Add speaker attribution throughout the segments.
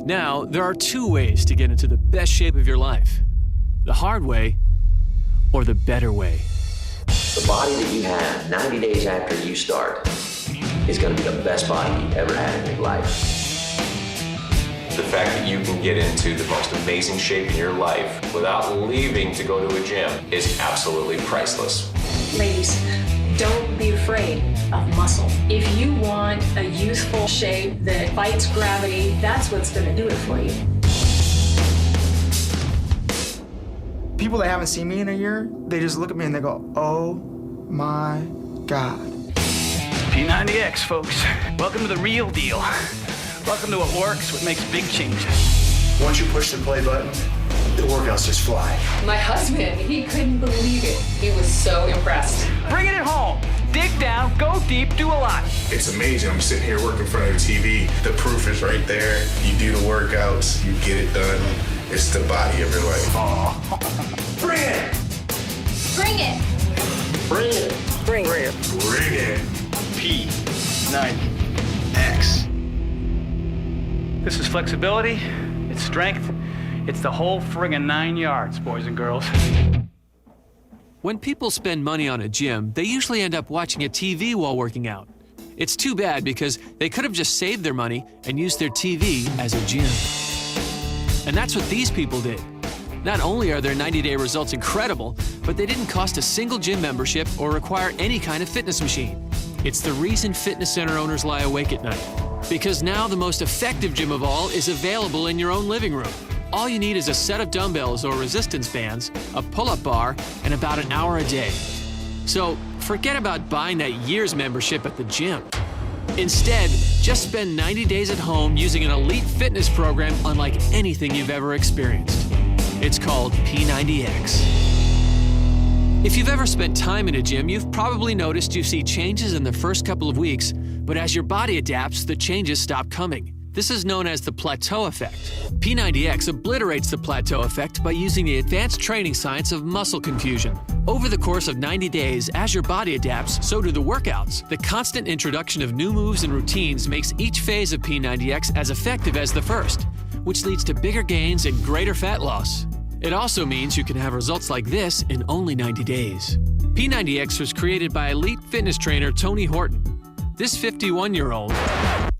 Speaker 1: Now, there are two ways to get into the best shape of your life. The hard way or the better way.
Speaker 2: The body that you have 90 days after you start is going to be the best body you've ever had in your life.
Speaker 3: The fact that you can get into the most amazing shape in your life without leaving to go to a gym is absolutely priceless.
Speaker 4: Ladies, don't be afraid of muscle. If you want a youthful shape that fights gravity, that's what's going to do it for you.
Speaker 5: People that haven't seen me in a year, they just look at me and they go, oh my God.
Speaker 6: P90X, folks. Welcome to the real deal. Welcome to what works, what makes big changes.
Speaker 7: Once you push the play button, the workouts just fly.
Speaker 8: My husband, he couldn't believe it. He was so impressed.
Speaker 6: Bring it home. Dig down, go deep, do a lot.
Speaker 7: It's amazing. I'm sitting here working in front of the TV. The proof is right there. You do the workouts, you get it done. It's the body of your life.
Speaker 8: Bring it! Bring it!
Speaker 2: Bring it.
Speaker 8: Bring it!
Speaker 7: Bring it.
Speaker 6: P90X. This is flexibility, it's strength, it's the whole friggin' 9 yards, boys and girls.
Speaker 1: When people spend money on a gym, they usually end up watching a TV while working out. It's too bad because they could have just saved their money and used their TV as a gym. And that's what these people did. Not only are their 90-day results incredible, but they didn't cost a single gym membership or require any kind of fitness machine. It's the reason fitness center owners lie awake at night. Because now the most effective gym of all is available in your own living room. All you need is a set of dumbbells or resistance bands, a pull-up bar, and about an hour a day. So forget about buying that year's membership at the gym. Instead, just spend 90 days at home using an elite fitness program unlike anything you've ever experienced. It's called P90X. If you've ever spent time in a gym, you've probably noticed you see changes in the first couple of weeks, but as your body adapts, the changes stop coming. This is known as the plateau effect. P90X obliterates the plateau effect by using the advanced training science of muscle confusion. Over the course of 90 days, as your body adapts, so do the workouts. The constant introduction of new moves and routines makes each phase of P90X as effective as the first, which leads to bigger gains and greater fat loss. It also means you can have results like this in only 90 days. P90X was created by elite fitness trainer Tony Horton. This 51-year-old,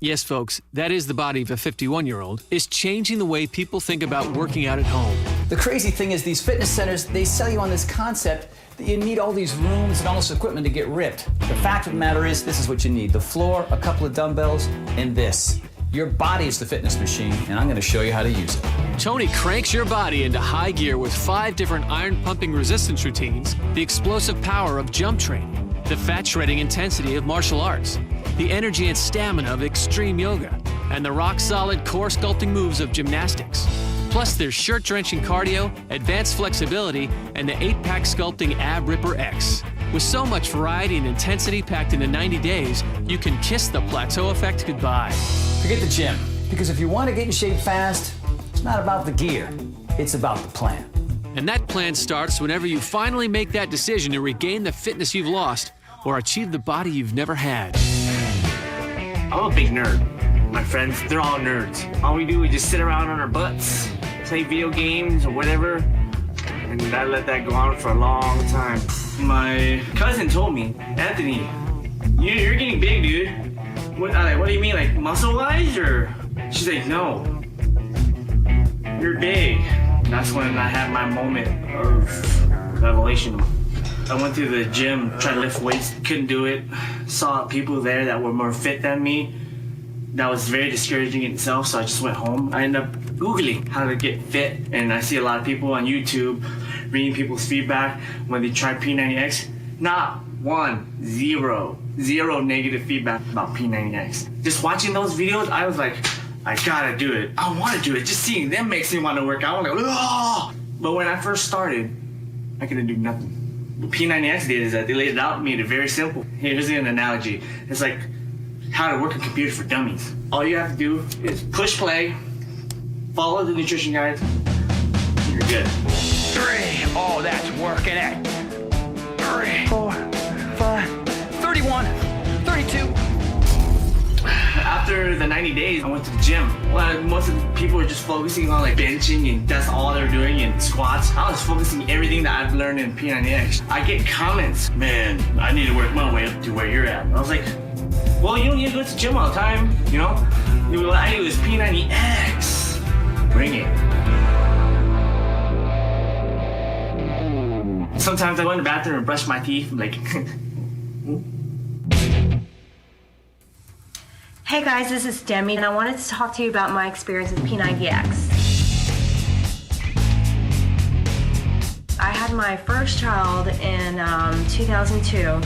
Speaker 1: yes folks, that is the body of a 51-year-old, is changing the way people think about working out at home.
Speaker 9: The crazy thing is these fitness centers, they sell you on this concept that you need all these rooms and all this equipment to get ripped. The fact of the matter is, this is what you need. The floor, a couple of dumbbells, and this. Your body is the fitness machine, and I'm gonna show you how to use it.
Speaker 1: Tony cranks your body into high gear with 5 different iron-pumping resistance routines, the explosive power of jump training, the fat-shredding intensity of martial arts, the energy and stamina of extreme yoga, and the rock-solid core sculpting moves of gymnastics. Plus, there's shirt-drenching cardio, advanced flexibility, and the 8-pack sculpting Ab Ripper X. With so much variety and intensity packed into 90 days, you can kiss the plateau effect goodbye.
Speaker 9: Forget the gym, because if you want to get in shape fast, it's not about the gear, it's about the plan.
Speaker 1: And that plan starts whenever you finally make that decision to regain the fitness you've lost or achieve the body you've never had.
Speaker 10: I'm a big nerd. My friends, they're all nerds. All we do is just sit around on our butts, play video games or whatever, and I let that go on for a long time. My cousin told me, Anthony, you're getting big, dude. What do you mean, like muscle-wise, or? She's like, no, you're big. That's when I had my moment of revelation. I went to the gym, tried to lift weights, couldn't do it. Saw people there that were more fit than me. That was very discouraging in itself, so I just went home. I ended up Googling how to get fit, and I see a lot of people on YouTube reading people's feedback when they tried P90X. Not one, zero negative feedback about P90X. Just watching those videos, I was like, I gotta do it. I wanna do it. Just seeing them makes me wanna work out. I'm like, oh! But when I first started, I couldn't do nothing. What P90X did is that they laid it out and made it very simple. Here's an analogy. It's like how to work a computer for dummies. All you have to do is push play, follow the nutrition guides, and you're good.
Speaker 6: 3, oh, that's working it. 3, 4, 5, 31, 32.
Speaker 10: After the 90 days, I went to the gym. Well, most of the people were just focusing on like benching and that's all they were doing and squats. I was focusing everything that I've learned in P90X. I get comments, man, I need to work my way up to where you're at. I was like, well, you don't need to go to the gym all the time, you know? What I do is P90X. Bring it. Sometimes I go in the bathroom and brush my teeth, like.
Speaker 11: Hey guys, this is Demi, and I wanted to talk to you about my experience with P90X. I had my first child in 2002,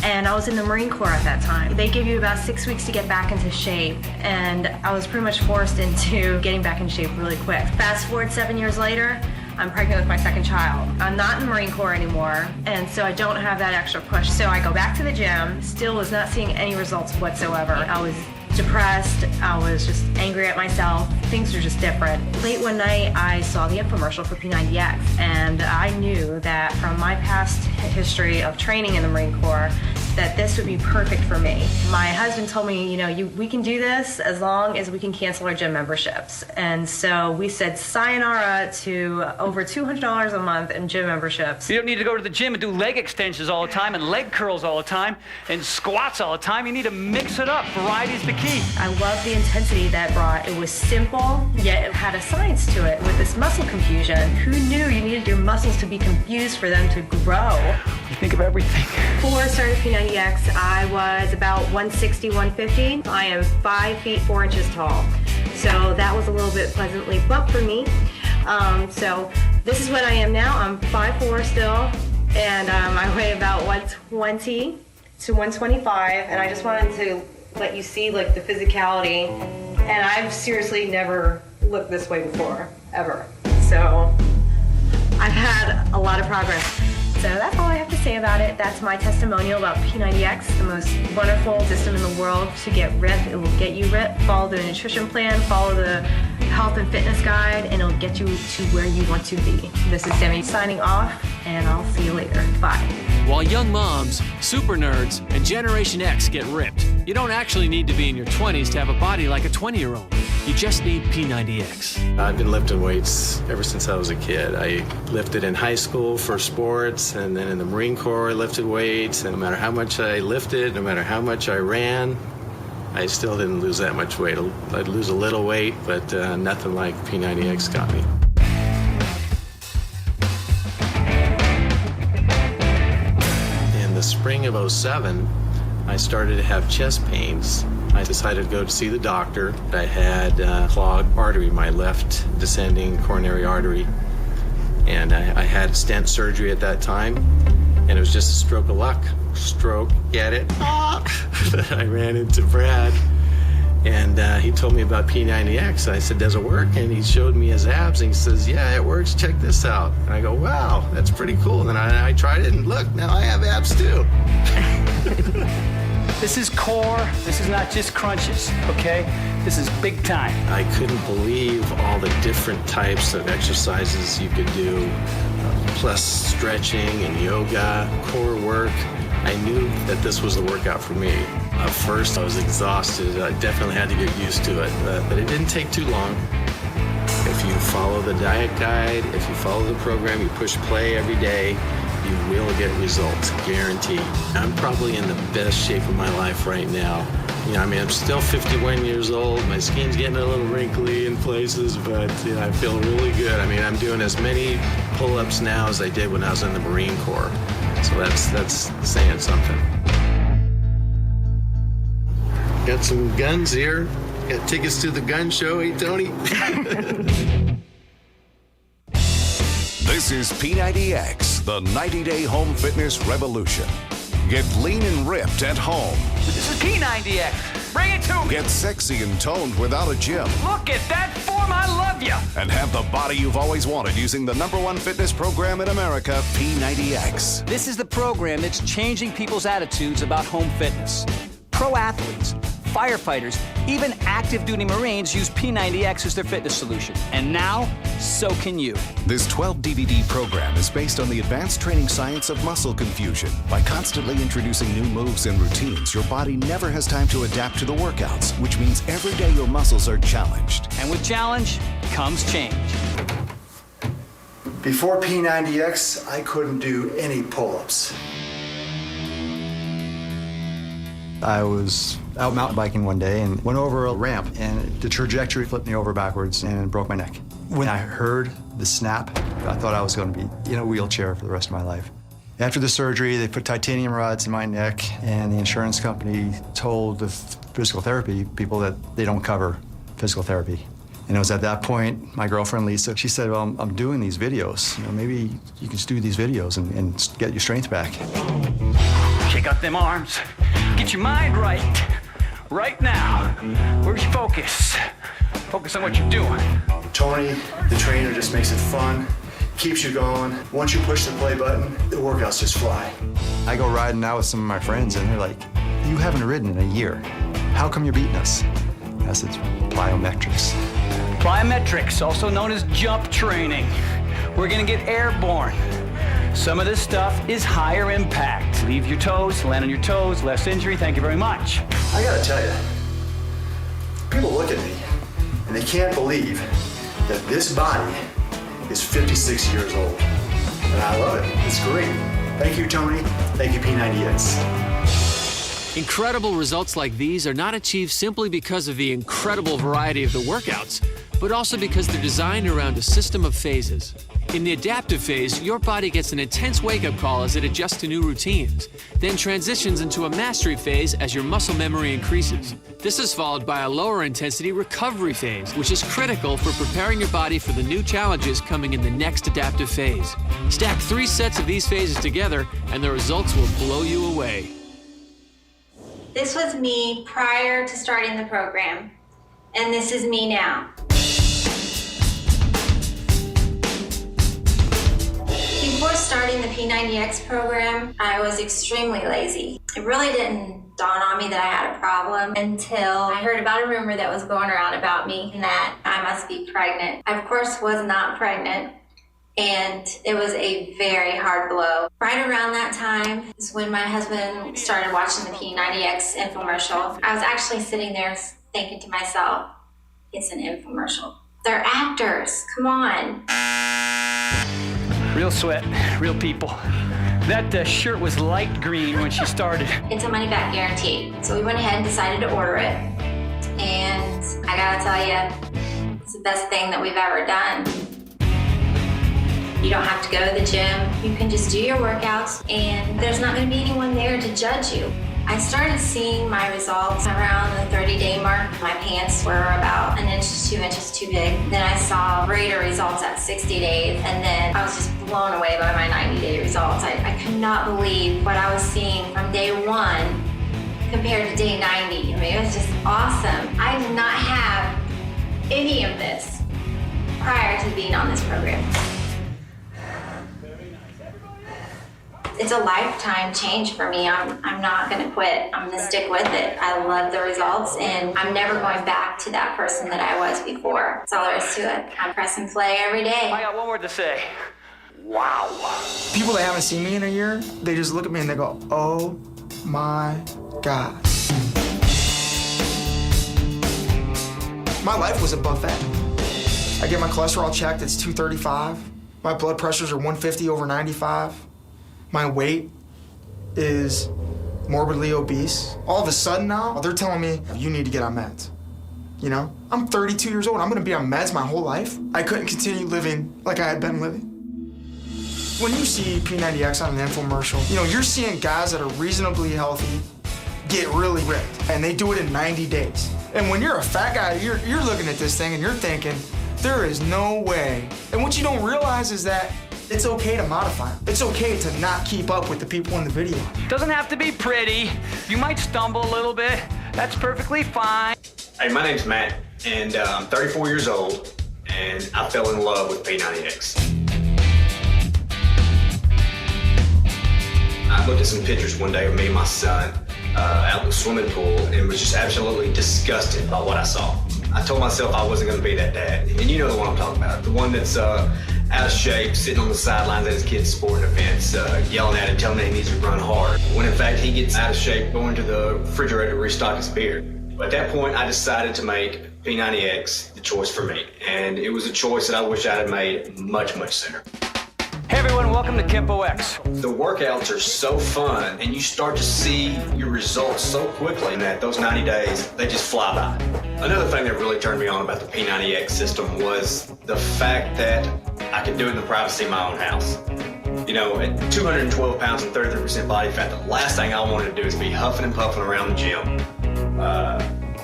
Speaker 11: and I was in the Marine Corps at that time. They give you about 6 weeks to get back into shape, and I was pretty much forced into getting back in shape really quick. Fast forward 7 years later, I'm pregnant with my second child. I'm not in the Marine Corps anymore, and so I don't have that extra push. So I go back to the gym, still was not seeing any results whatsoever. I was depressed, I was just angry at myself. Things were just different. Late one night, I saw the infomercial for P90X, and I knew that from my past history of training in the Marine Corps, that this would be perfect for me. My husband told me, we can do this as long as we can cancel our gym memberships. And so we said sayonara to over $200 a month in gym memberships.
Speaker 6: You don't need to go to the gym and do leg extensions all the time and leg curls all the time and squats all the time. You need to mix it up. Variety is the key.
Speaker 11: I love the intensity that brought. It was simple, yet it had a science to it with this muscle confusion. Who knew you needed your muscles to be confused for them to grow?
Speaker 6: You think of everything.
Speaker 11: Before I started P90X, I was about 160, 150. I am 5 feet 4 inches tall. So that was a little bit pleasantly bumped for me. So this is what I am now. I'm 5'4" still, and I weigh about 120 to 125, and I just wanted to let you see like the physicality, and I've seriously never looked this way before, ever. So I've had a lot of progress. So that's all I have to say about it. That's my testimonial about P90X, the most wonderful system in the world to get ripped. It will get you ripped. Follow the nutrition plan, follow the health and fitness guide, and it'll get you to where you want to be. This is Demi signing off, and I'll see you later. Bye.
Speaker 1: While young moms, super nerds, and Generation X get ripped, you don't actually need to be in your 20s to have a body like a 20-year-old. You just need P90X.
Speaker 12: I've been lifting weights ever since I was a kid. I lifted in high school for sports, and then in the Marine Corps I lifted weights, and no matter how much I lifted, no matter how much I ran, I still didn't lose that much weight. I'd lose a little weight, but nothing like P90X got me. In the spring of '07, I started to have chest pains. I decided to go to see the doctor. I had clogged artery, my left descending coronary artery, and I had stent surgery at that time, and it was just a stroke of luck. Stroke, get it? I ran into Brad, and he told me about P90X. I said, does it work? And he showed me his abs, and he says, yeah, it works. Check this out. And I go, wow, that's pretty cool. And then I tried it, and look, now I have abs too.
Speaker 6: This is core. This is not just crunches, okay? This is big time.
Speaker 12: I couldn't believe all the different types of exercises you could do, plus stretching and yoga, core work. I knew that this was the workout for me. At first, I was exhausted. I definitely had to get used to it, but it didn't take too long. If you follow the diet guide, if you follow the program, you push play every day, you will get results, guaranteed. I'm probably in the best shape of my life right now. I'm still 51 years old. My skin's getting a little wrinkly in places, but I feel really good. I'm doing as many pull-ups now as I did when I was in the Marine Corps. So that's saying something. Got some guns here. Got tickets to the gun show, hey, Tony?
Speaker 13: This is P90X, the 90-day home fitness revolution. Get lean and ripped at home.
Speaker 6: This is P90X. Bring it to me.
Speaker 13: Get sexy and toned without a gym.
Speaker 6: Look at that form. I love you.
Speaker 13: And have the body you've always wanted using the #1 fitness program in America, P90X.
Speaker 9: This is the program that's changing people's attitudes about home fitness. Pro athletes, firefighters, even active duty Marines use P90X as their fitness solution. And now, so can you.
Speaker 13: This 12-DVD program is based on the advanced training science of muscle confusion. By constantly introducing new moves and routines, your body never has time to adapt to the workouts, which means every day your muscles are challenged.
Speaker 9: And with challenge comes change.
Speaker 5: Before P90X, I couldn't do any pull-ups. I was out mountain biking one day and went over a ramp, and the trajectory flipped me over backwards and broke my neck. When I heard the snap, I thought I was going to be in a wheelchair for the rest of my life. After the surgery, they put titanium rods in my neck, and the insurance company told the physical therapy people that they don't cover physical therapy. And it was at that point, my girlfriend Lisa, she said, well, I'm doing these videos. You know, maybe you can just do these videos and get your strength back.
Speaker 6: Shake out them arms. Get your mind right now. Where's your focus? Focus on what you're doing.
Speaker 5: Tony, the trainer, just makes it fun, keeps you going. Once you push the play button, the workouts just fly. I go riding out with some of my friends, and they're like, you haven't ridden in a year. How come you're beating us? I said, Plyometrics.
Speaker 6: Plyometrics, also known as jump training. We're gonna get airborne. Some of this stuff is higher impact. Leave your toes, land on your toes, less injury, thank you very much.
Speaker 5: I gotta tell you, people look at me and they can't believe that this body is 56 years old. And I love it, it's great. Thank you, Tony. Thank you, P90X.
Speaker 1: Incredible results like these are not achieved simply because of the incredible variety of the workouts, but also because they're designed around a system of phases. In the adaptive phase, your body gets an intense wake-up call as it adjusts to new routines, then transitions into a mastery phase as your muscle memory increases. This is followed by a lower intensity recovery phase, which is critical for preparing your body for the new challenges coming in the next adaptive phase. Stack 3 sets of these phases together, and the results will blow you away.
Speaker 11: This was me prior to starting the program, and this is me now. Before starting the P90X program, I was extremely lazy. It really didn't dawn on me that I had a problem until I heard about a rumor that was going around about me and that I must be pregnant. I, of course, was not pregnant, and it was a very hard blow. Right around that time is when my husband started watching the P90X infomercial. I was actually sitting there thinking to myself, it's an infomercial. They're actors, come on.
Speaker 6: Real sweat, real people. That shirt was light green when she started.
Speaker 11: It's a money-back guarantee. So we went ahead and decided to order it. And I gotta tell you, it's the best thing that we've ever done. You don't have to go to the gym. You can just do your workouts, and there's not gonna be anyone there to judge you. I started seeing my results around the 30-day mark. My pants were about 1 inch to 2 inches too big. Then I saw greater results at 60 days, and then I was just blown away by my 90-day results. I could not believe what I was seeing from day 1 compared to day 90. I mean, it was just awesome. I did not have any of this prior to being on this program. It's a lifetime change for me. I'm not gonna quit. I'm gonna stick with it. I love the results, and I'm never going back to that person that I was before. That's all there is to it. I press and play every day.
Speaker 6: I got one word to say. Wow.
Speaker 5: People that haven't seen me in a year, they just look at me and they go, oh my God. My life was a buffet. I get my cholesterol checked, it's 235. My blood pressures are 150 over 95. My weight is morbidly obese. All of a sudden now, they're telling me, you need to get on meds. You know, I'm 32 years old. I'm gonna be on meds my whole life. I couldn't continue living like I had been living. When you see P90X on an infomercial, you know, you're seeing guys that are reasonably healthy get really ripped, and they do it in 90 days. And when you're a fat guy, you're looking at this thing and you're thinking, there is no way. And what you don't realize is that it's okay to modify them. It's okay to not keep up with the people in the video.
Speaker 6: Doesn't have to be pretty. You might stumble a little bit. That's perfectly fine.
Speaker 14: Hey, my name's Matt, and I'm 34 years old, and I fell in love with P90X. I looked at some pictures one day of me and my son out in the swimming pool and was just absolutely disgusted by what I saw. I told myself I wasn't going to be that dad. And you know the one I'm talking about. The one that's out of shape, sitting on the sidelines at his kid's sporting events, yelling at him, telling him he needs to run hard. When in fact he gets out of shape, going to the refrigerator to restock his beer. At that point, I decided to make P90X the choice for me. And it was a choice that I wish I had made much, much sooner.
Speaker 6: Hey everyone, welcome to P90X.
Speaker 14: The workouts are so fun, and you start to see your results so quickly that those 90 days, they just fly by. Another thing that really turned me on about the P90X system was the fact that I could do it in the privacy of my own house. You know, at 212 pounds and 33% body fat, the last thing I wanted to do is be huffing and puffing around the gym.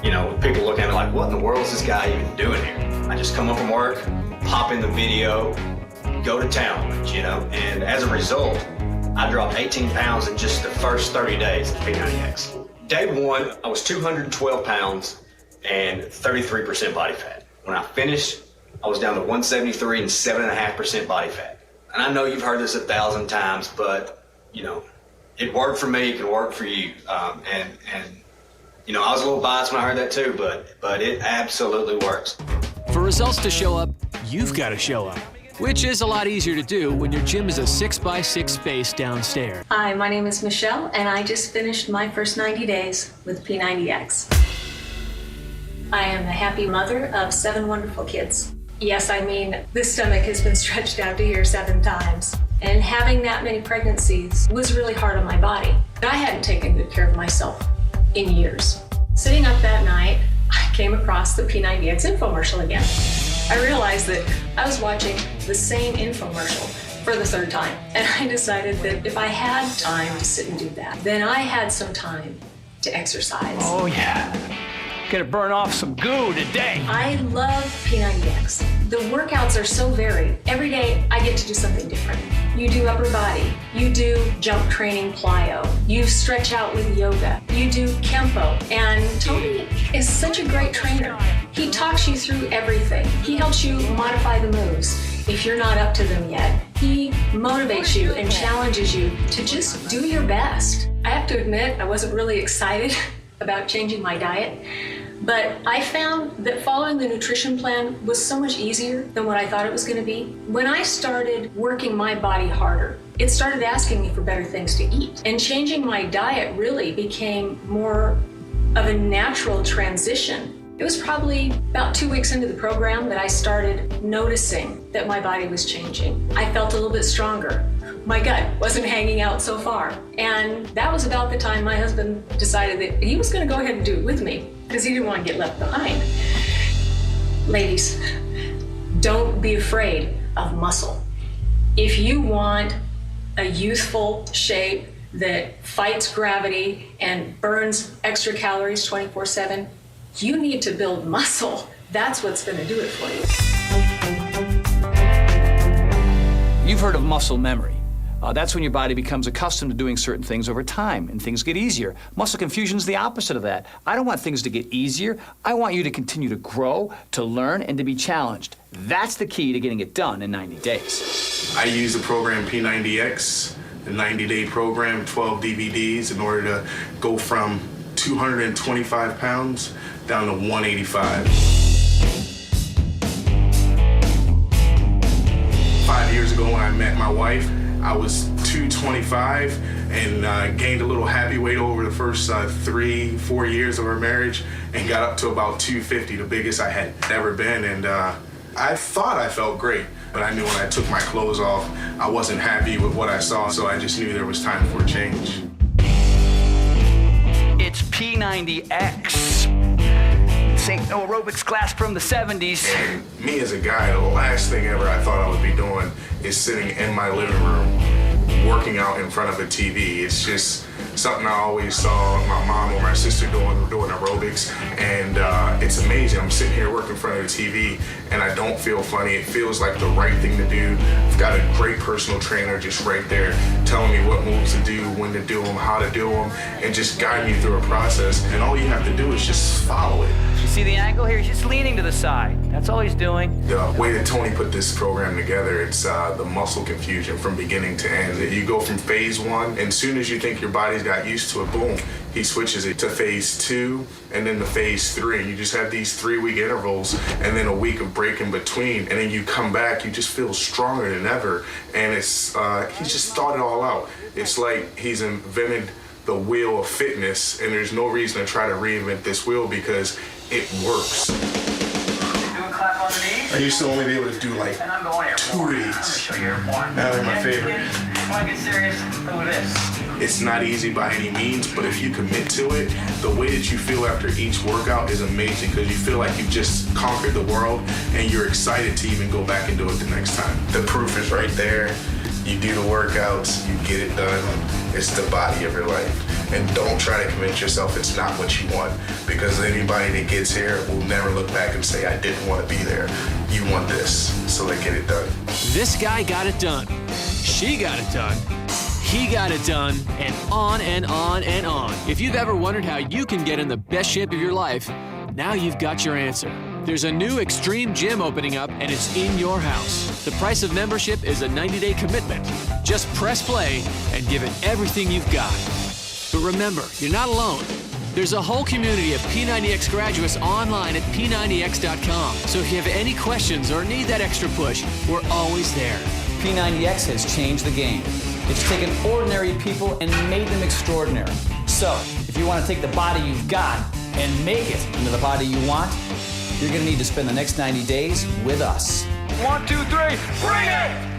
Speaker 14: You know, with people looking at me like, what in the world is this guy even doing here? I just come home from work, pop in the video, go to town, you know, and as a result, I dropped 18 pounds in just the first 30 days of P90X. Day one, I was 212 pounds and 33% body fat. When I finished, I was down to 173 and 7.5% body fat. And I know you've heard this 1,000 times, but, you know, it worked for me, it can work for you. And you know, I was a little biased when I heard that too, but it absolutely works.
Speaker 1: For results to show up, you've got to show up, which is a lot easier to do when your gym is a 6x6 space downstairs.
Speaker 4: Hi, my name is Michelle, and I just finished my first 90 days with P90X. I am a happy mother of 7 wonderful kids. Yes, I mean, this stomach has been stretched out to here 7 times. And having that many pregnancies was really hard on my body. I hadn't taken good care of myself in years. Sitting up that night, I came across the P90X infomercial again. I realized that I was watching the same infomercial for the 3rd time. And I decided that if I had time to sit and do that, then I had some time to exercise.
Speaker 6: Oh yeah. Gonna burn off some goo today.
Speaker 4: I love P90X. The workouts are so varied. Every day I get to do something different. You do upper body, you do jump training plyo, you stretch out with yoga, you do Kempo. And Tony is such a great trainer. He talks you through everything. He helps you modify the moves if you're not up to them yet. He motivates you and challenges you to just do your best. I have to admit, I wasn't really excited about changing my diet, but I found that following the nutrition plan was so much easier than what I thought it was going to be. When I started working my body harder, it started asking me for better things to eat. And changing my diet really became more of a natural transition. It was probably about 2 weeks into the program that I started noticing that my body was changing. I felt a little bit stronger. My gut wasn't hanging out so far. And that was about the time my husband decided that he was going to go ahead and do it with me because he didn't want to get left behind. Ladies, don't be afraid of muscle. If you want a youthful shape that fights gravity and burns extra calories 24/7, you need to build muscle. That's what's going to do it for you.
Speaker 6: You've heard of muscle memory. That's when your body becomes accustomed to doing certain things over time and things get easier. Muscle confusion is the opposite of that. I don't want things to get easier. I want you to continue to grow, to learn, and to be challenged. That's the key to getting it done in 90 days.
Speaker 7: I use the program P90X, the 90-day program, 12 DVDs, in order to go from 225 pounds down to 185. 5 years ago when I met my wife, I was 225 and gained a little happy weight over the first 3-4 years of our marriage and got up to about 250, the biggest I had ever been. And I thought I felt great, but I knew when I took my clothes off, I wasn't happy with what I saw, so I just knew there was time for a change.
Speaker 6: It's P90X. This ain't no aerobics class from the 70s.
Speaker 7: And me as a guy, the last thing ever I thought I would be doing is sitting in my living room, working out in front of a TV. It's just something I always saw my mom or my sister doing aerobics, and it's amazing. I'm sitting here working in front of the TV, and I don't feel funny. It feels like the right thing to do. I've got a great personal trainer just right there telling me what moves to do, when to do them, how to do them, and just guiding you through a process. And all you have to do is just follow it.
Speaker 6: You see the angle here? He's just leaning to the side. That's all he's doing.
Speaker 7: The way that Tony put this program together, it's the muscle confusion from beginning to end. You go from phase 1, and as soon as you think your body's got used to it, boom, he switches it to phase 2 and then to phase 3. You just have these 3-week intervals and then a week of break in between, and then you come back, you just feel stronger than ever. And it's he's just thought it all out. It's like he's invented the wheel of fitness, and there's no reason to try to reinvent this wheel because it works.
Speaker 6: Do a clap on the knees.
Speaker 7: I used to only be able to do like
Speaker 6: And I'm going airborne.
Speaker 7: 2
Speaker 6: I'm gonna
Speaker 7: reads.
Speaker 6: show you airborne.
Speaker 7: That was my favorite.
Speaker 6: If I get serious, go with this.
Speaker 7: It's not easy by any means, but if you commit to it, the way that you feel after each workout is amazing because you feel like you've just conquered the world and you're excited to even go back and do it the next time. The proof is right there. You do the workouts, you get it done. It's the body of your life. And don't try to convince yourself it's not what you want, because anybody that gets here will never look back and say, I didn't want to be there. You want this, so they get it done.
Speaker 1: This guy got it done. She got it done. He got it done, and on and on and on. If you've ever wondered how you can get in the best shape of your life, now you've got your answer. There's a new extreme gym opening up, and it's in your house. The price of membership is a 90-day commitment. Just press play and give it everything you've got. But remember, you're not alone. There's a whole community of P90X graduates online at P90X.com. So if you have any questions or need that extra push, we're always there.
Speaker 9: P90X has changed the game. It's taken ordinary people and made them extraordinary. So, if you want to take the body you've got and make it into the body you want, you're going to need to spend the next 90 days with us.
Speaker 6: 1, 2, 3, bring it!